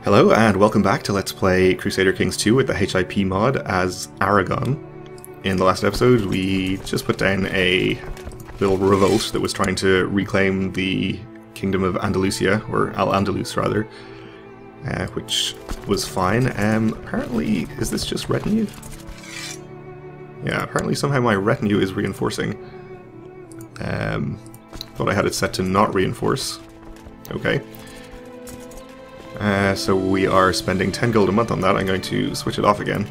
Hello and welcome back to Let's Play Crusader Kings 2 with the HIP mod as Aragon. In the last episode we just put down a little revolt that was trying to reclaim the Kingdom of Andalusia, or Al-Andalus rather, which was fine. Apparently, is this just retinue? Yeah, apparently somehow my retinue is reinforcing. Thought I had it set to not reinforce. Okay. So we are spending 10 gold a month on that. I'm going to switch it off again,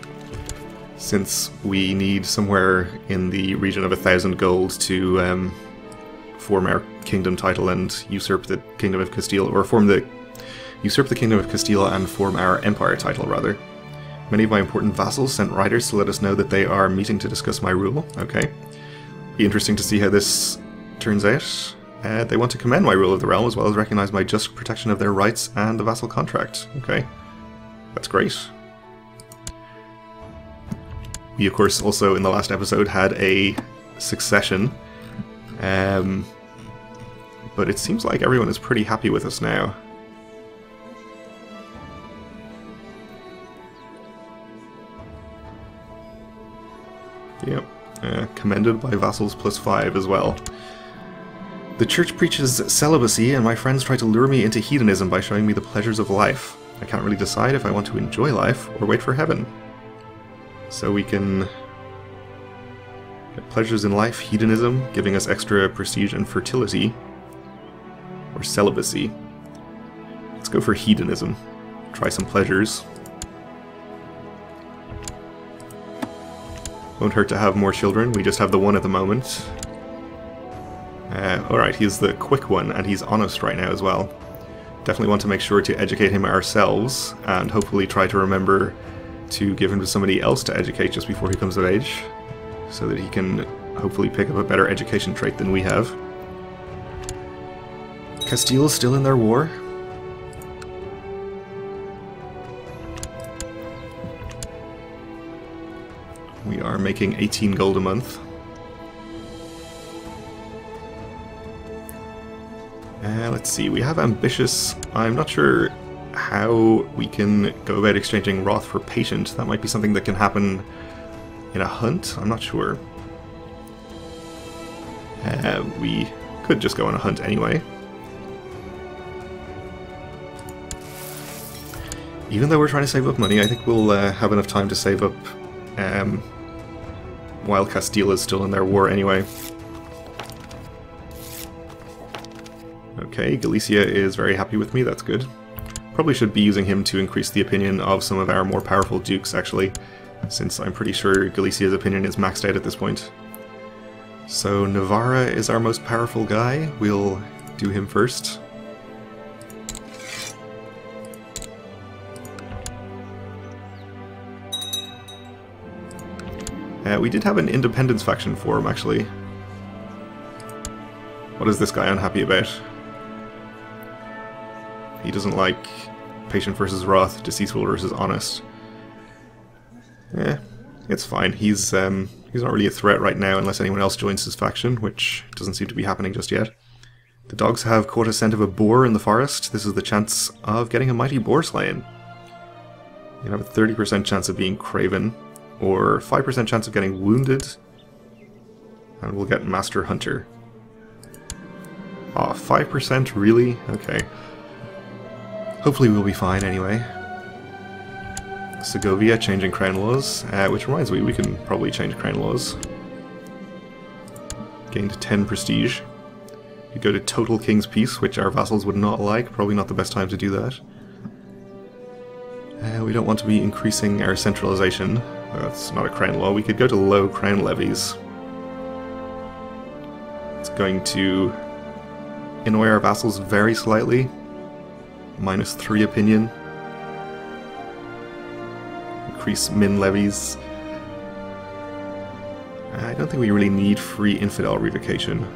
since we need somewhere in the region of 1,000 gold to form our kingdom title and usurp the Kingdom of Castile, or usurp the Kingdom of Castile and form our empire title, rather. Many of my important vassals sent riders to let us know that they are meeting to discuss my rule. Okay. Be interesting to see how this turns out. They want to commend my rule of the realm, as well as recognize my just protection of their rights and the vassal contract. Okay. That's great. We, of course, also in the last episode had a succession. But it seems like everyone is pretty happy with us now. Yep. Commended by vassals +5 as well. The church preaches celibacy, and my friends try to lure me into hedonism by showing me the pleasures of life. I can't really decide if I want to enjoy life or wait for heaven. So we can get pleasures in life, hedonism, giving us extra prestige and fertility, or celibacy. Let's go for hedonism. Try some pleasures. Won't hurt to have more children, we just have the one at the moment. Alright, he's the quick one, and he's honest right now as well. Definitely want to make sure to educate him ourselves, and hopefully try to remember to give him to somebody else to educate just before he comes of age, so that he can hopefully pick up a better education trait than we have. Castile still in their war. We are making 18 gold a month. Let's see, we have ambitious. I'm not sure how we can go about exchanging wrath for patient. That might be something that can happen in a hunt, I'm not sure. We could just go on a hunt anyway. Even though we're trying to save up money, I think we'll have enough time to save up while Castile is still in their war anyway. Okay, Galicia is very happy with me, that's good. Probably should be using him to increase the opinion of some of our more powerful dukes, actually, since I'm pretty sure Galicia's opinion is maxed out at this point. So Navarra is our most powerful guy, we'll do him first. We did have an independence faction form, actually. What is this guy unhappy about? He doesn't like patient versus wrath, deceitful versus honest. It's fine. He's not really a threat right now unless anyone else joins his faction, which doesn't seem to be happening just yet. The dogs have caught a scent of a boar in the forest. This is the chance of getting a mighty boar slain. You have a 30% chance of being craven, or 5% chance of getting wounded, and we'll get Master Hunter. Aw, 5%? Really? Okay. Hopefully we'll be fine anyway. Segovia changing crown laws, which reminds me, we can probably change crown laws. Gained 10 prestige. We go to total king's peace, which our vassals would not like. Probably not the best time to do that. We don't want to be increasing our centralization. That's not a crown law. We could go to low crown levies. It's going to annoy our vassals very slightly. -3 opinion. Increase min levies. I don't think we really need free infidel revocation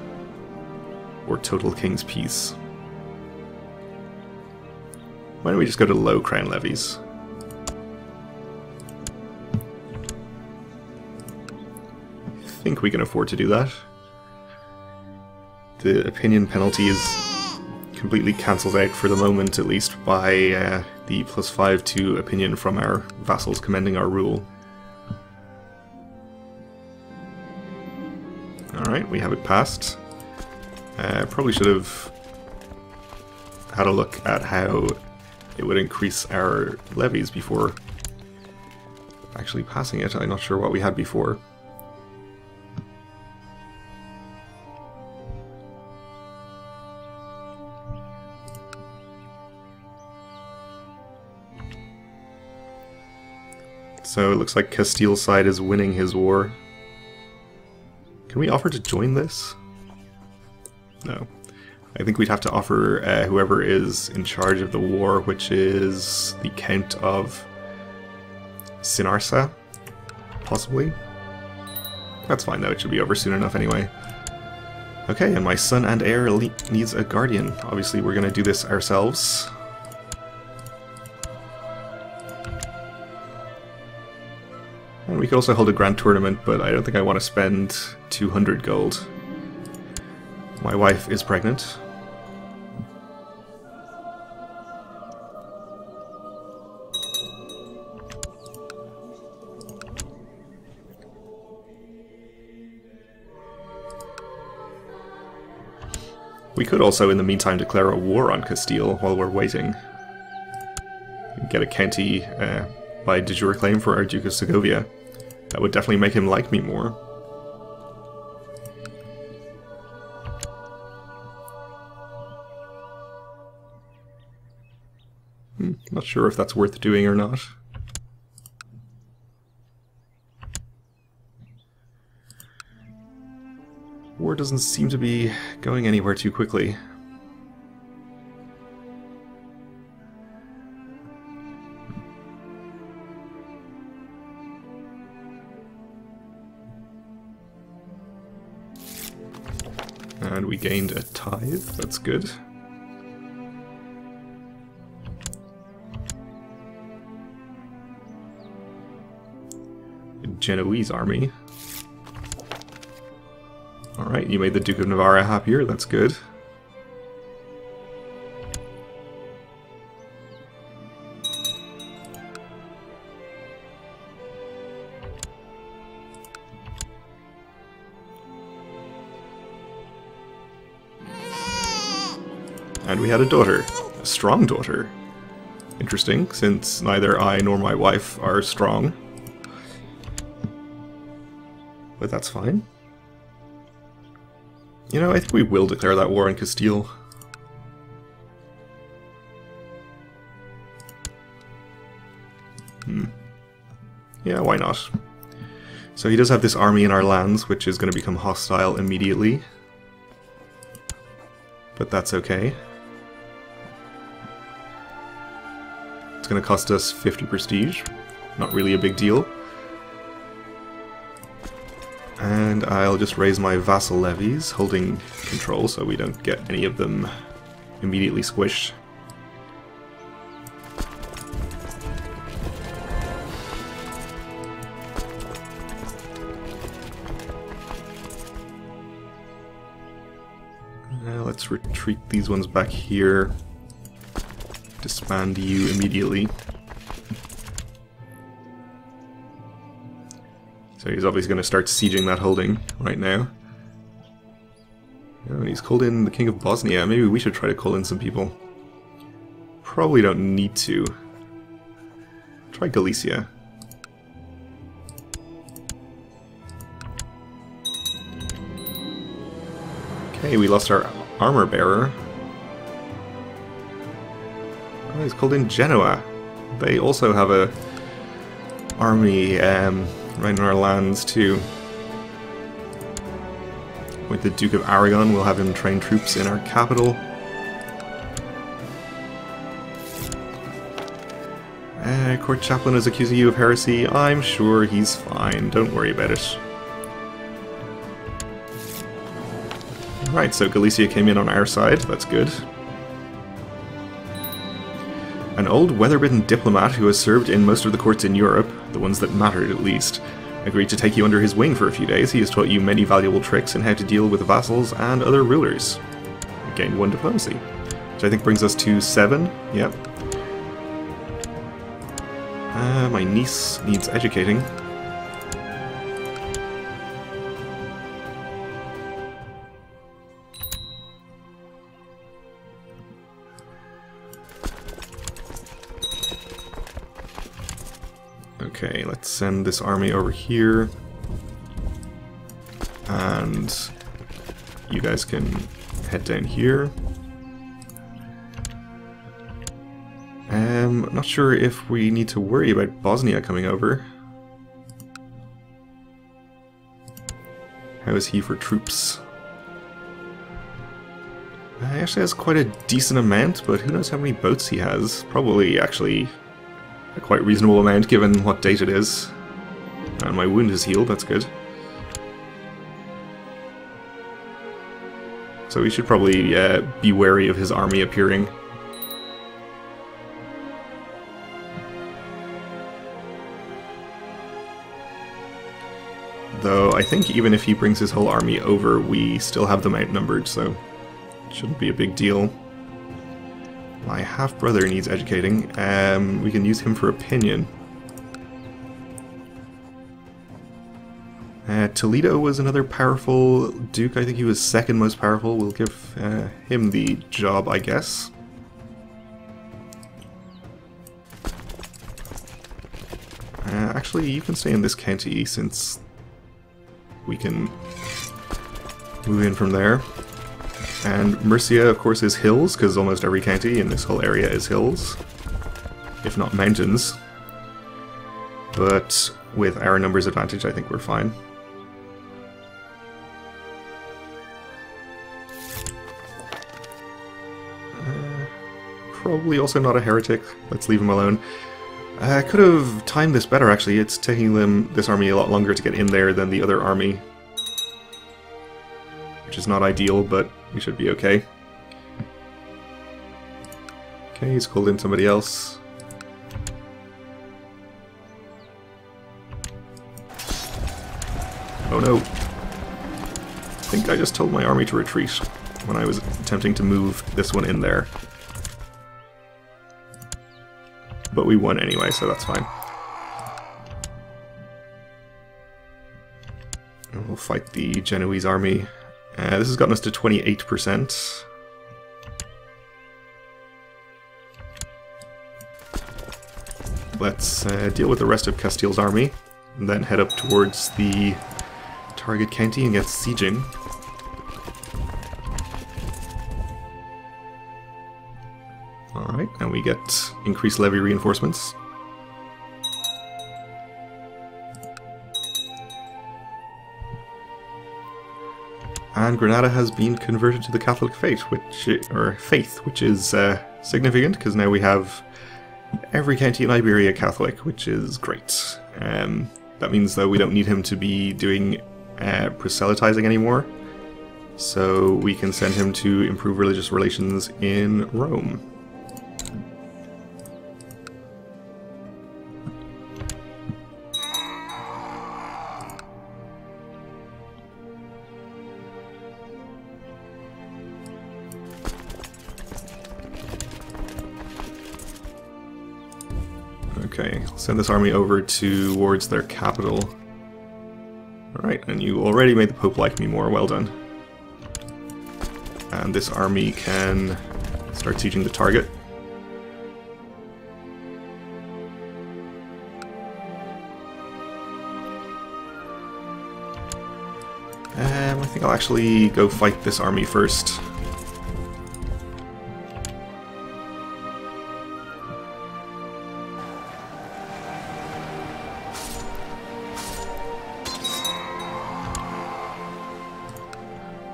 or total king's peace. Why don't we just go to low crown levies? I think we can afford to do that. The opinion penalty is completely cancelled out for the moment, at least, by the +5 to opinion from our vassals commending our rule. Alright, we have it passed. Probably should have had a look at how it would increase our levies before actually passing it. I'm not sure what we had before. So it looks like Castile's side is winning his war. Can we offer to join this? No. I think we'd have to offer whoever is in charge of the war, which is the Count of Sinarsa, possibly? That's fine though, it should be over soon enough anyway. Okay, and my son and heir needs a guardian. Obviously we're going to do this ourselves. And we could also hold a grand tournament, but I don't think I want to spend 200 gold. My wife is pregnant. We could also, in the meantime, declare a war on Castile while we're waiting. Get a county by de jure claim for our Duke of Segovia. That would definitely make him like me more. Not sure if that's worth doing or not. War doesn't seem to be going anywhere too quickly. And we gained a tithe, that's good. A Genoese army. Alright, you made the Duke of Navarra happier, that's good. And we had a daughter. A strong daughter. Interesting, since neither I nor my wife are strong. But that's fine. You know, I think we will declare that war on Castile. Yeah, why not? So he does have this army in our lands, which is going to become hostile immediately. But that's okay. It's going to cost us 50 prestige. Not really a big deal. And I'll just raise my vassal levies, holding control so we don't get any of them immediately squished. Let's retreat these ones back here. Disband you immediately. So he's obviously going to start sieging that holding right now. Oh, and he's called in the King of Bosnia. Maybe we should try to call in some people. Probably don't need to. Try Galicia. Okay, we lost our armor bearer. Oh, he's called in Genoa. They also have a army right in our lands too. With the Duke of Aragon, we'll have him train troops in our capital. Court chaplain is accusing you of heresy. I'm sure he's fine. Don't worry about it. Right, so Galicia came in on our side. That's good. An old weather-bitten diplomat who has served in most of the courts in Europe, the ones that mattered at least, agreed to take you under his wing for a few days. He has taught you many valuable tricks in how to deal with vassals and other rulers. You gained 1 diplomacy, which I think brings us to 7. Yep. My niece needs educating. Okay, let's send this army over here. And you guys can head down here. Not sure if we need to worry about Bosnia coming over. How is he for troops? He actually has quite a decent amount, but who knows how many boats he has. Probably actually a quite reasonable amount given what date it is. And my wound is healed, that's good. So we should probably be wary of his army appearing. Though I think even if he brings his whole army over, we still have them outnumbered, so it shouldn't be a big deal. My half-brother needs educating. We can use him for opinion. Toledo was another powerful duke. I think he was second most powerful. We'll give him the job, I guess. Actually, you can stay in this county since we can move in from there. And Murcia, of course, is hills, because almost every county in this whole area is hills, if not mountains. But with our numbers advantage, I think we're fine. Probably also not a heretic. Let's leave him alone. I could have timed this better, actually. It's taking this army a lot longer to get in there than the other army. Which is not ideal, but we should be okay. Okay, he's called in somebody else. Oh no. I think I just told my army to retreat when I was attempting to move this one in there. But we won anyway, so that's fine. And we'll fight the Genoese army. This has gotten us to 28%. Let's deal with the rest of Castile's army, and then head up towards the target county and get sieging. Alright, and we get increased levy reinforcements. And Granada has been converted to the Catholic faith, which is significant, because now we have every county in Iberia Catholic, which is great. That means, though, we don't need him to be doing proselytizing anymore, so we can send him to improve religious relations in Rome. Okay, I'll send this army over towards their capital. Alright, and you already made the Pope like me more, well done. And this army can start sieging the target. I think I'll actually go fight this army first.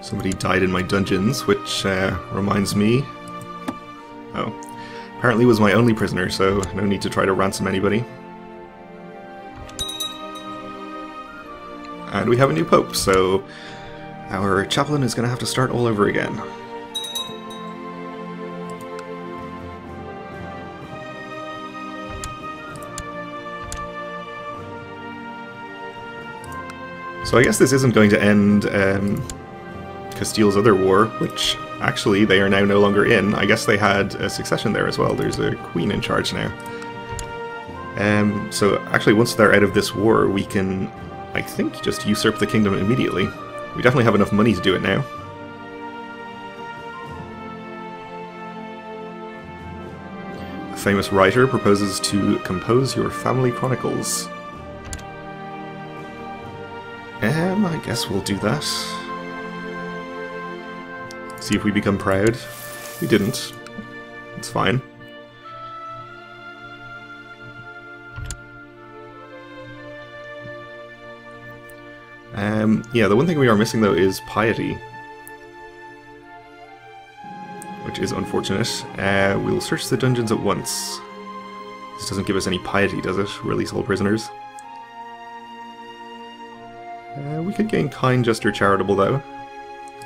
Somebody died in my dungeons, which reminds me... Oh, apparently was my only prisoner, so no need to try to ransom anybody. And we have a new pope, so our chaplain is going to have to start all over again. So I guess this isn't going to end Castile's other war, which actually they are now no longer in. I guess they had a succession there as well. There's a queen in charge now. So actually, once they're out of this war, we can, I think, just usurp the kingdom immediately. We definitely have enough money to do it now. A famous writer proposes to compose your family chronicles. I guess we'll do that. See if we become proud. We didn't. It's fine. Yeah, the one thing we are missing though is piety, which is unfortunate. We'll search the dungeons at once. This doesn't give us any piety, does it? Release all prisoners. We could gain kind, just, or charitable though.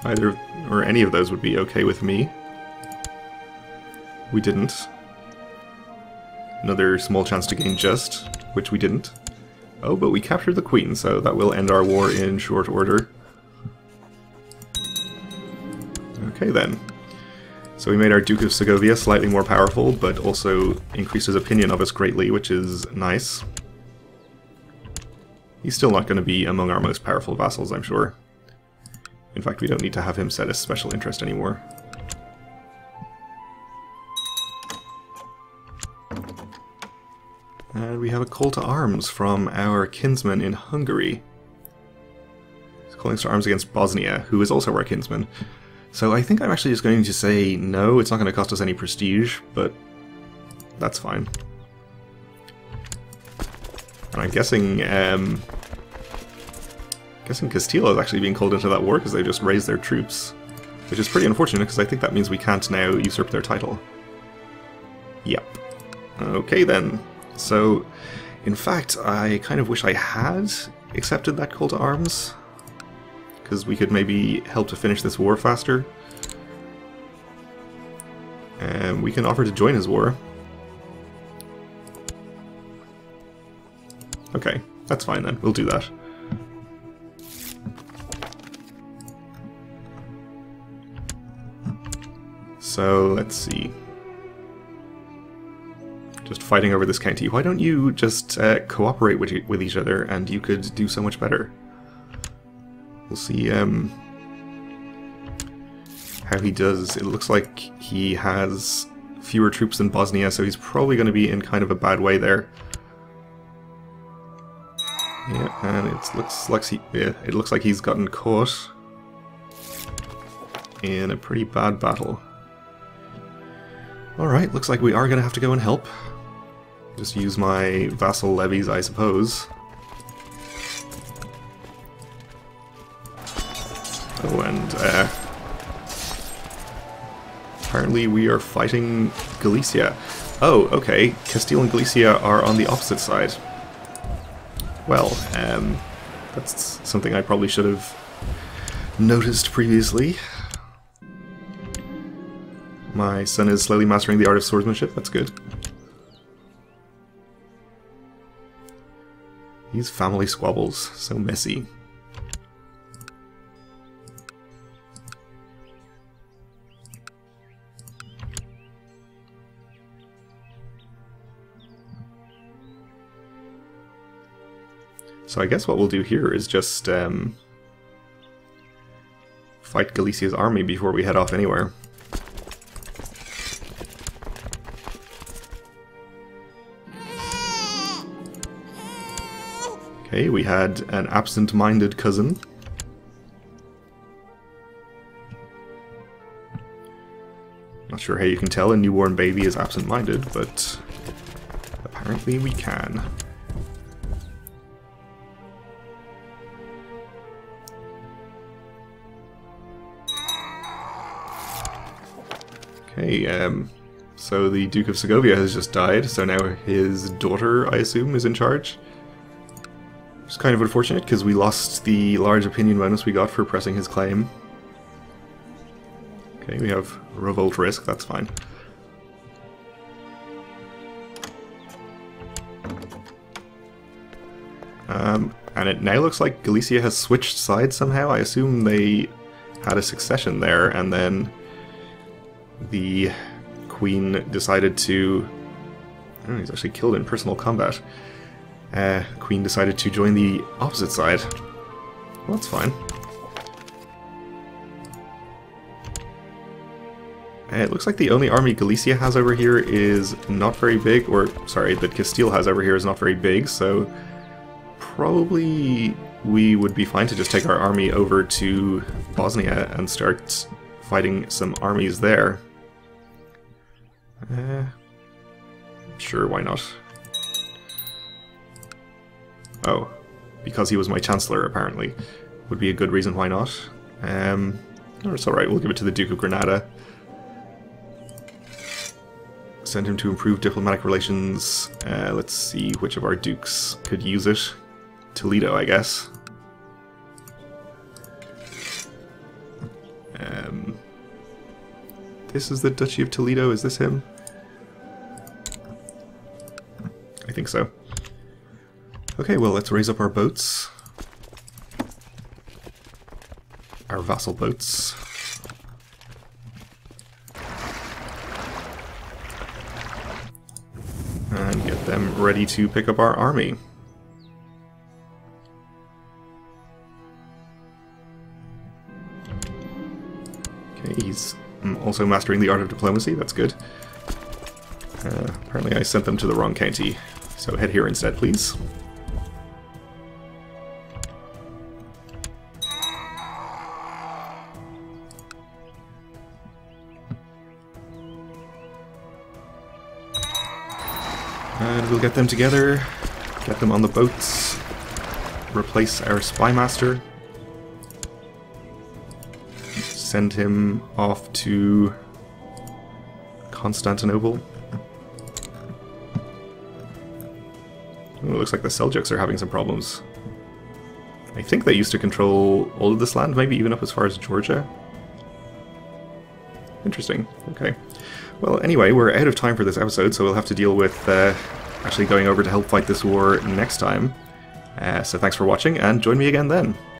Either or any of those would be okay with me. We didn't. Another small chance to gain just, which we didn't. Oh, but we captured the queen, so that will end our war in short order. Okay then. So we made our Duke of Segovia slightly more powerful, but also increased his opinion of us greatly, which is nice. He's still not going to be among our most powerful vassals, I'm sure. In fact, we don't need to have him set as special interest anymore. And we have a call to arms from our kinsman in Hungary. He's calling us to arms against Bosnia, who is also our kinsman. So I think I'm actually just going to say no, it's not going to cost us any prestige, but that's fine. And I'm guessing Castile is actually being called into that war because they just raised their troops. Which is pretty unfortunate because I think that means we can't now usurp their title. Yep. Okay then. So, in fact, I kind of wish I had accepted that call to arms, because we could maybe help to finish this war faster. And we can offer to join his war. Okay, that's fine then, we'll do that. So, let's see. Just fighting over this county. Why don't you just cooperate with each other, and you could do so much better. We'll see how he does. It looks like he has fewer troops than Bosnia, so he's probably going to be in kind of a bad way there. Yeah, and it looks like he's gotten caught in a pretty bad battle. Alright, looks like we are going to have to go and help. Just use my vassal levies, I suppose. Oh, and apparently we are fighting Galicia. Oh, okay. Castile and Galicia are on the opposite side. Well, that's something I probably should have noticed previously. My son is slowly mastering the art of swordsmanship, that's good. These family squabbles, so messy. So I guess what we'll do here is just fight Galicia's army before we head off anywhere. Okay, we had an absent-minded cousin. Not sure how you can tell a newborn baby is absent-minded, but apparently we can. Okay, so the Duke of Segovia has just died, so now his daughter, I assume, is in charge. It's kind of unfortunate because we lost the large opinion bonus we got for pressing his claim. Okay, we have revolt risk, that's fine. And it now looks like Galicia has switched sides somehow. I assume they had a succession there, and then the Queen decided to Oh, he's actually killed in personal combat. Queen decided to join the opposite side. Well, that's fine. It looks like the only army Galicia has over here is not very big, or sorry, that Castile has over here is not very big, so probably we would be fine to just take our army over to Bosnia and start fighting some armies there. Sure, why not? Oh, because he was my Chancellor, apparently. Would be a good reason why not. It's alright, we'll give it to the Duke of Granada. Send him to improve diplomatic relations. Let's see which of our dukes could use it. Toledo, I guess. This is the Duchy of Toledo, is this him? I think so. Okay, well, let's raise up our boats. Our vassal boats. And get them ready to pick up our army. Okay, he's also mastering the art of diplomacy, that's good. Apparently I sent them to the wrong county, so head here instead, please. And we'll get them together, get them on the boats, replace our spy master, send him off to Constantinople. Oh, it looks like the Seljuks are having some problems. I think they used to control all of this land, maybe even up as far as Georgia. Interesting, okay. Well, anyway, we're out of time for this episode, so we'll have to deal with actually going over to help fight this war next time. So thanks for watching, and join me again then.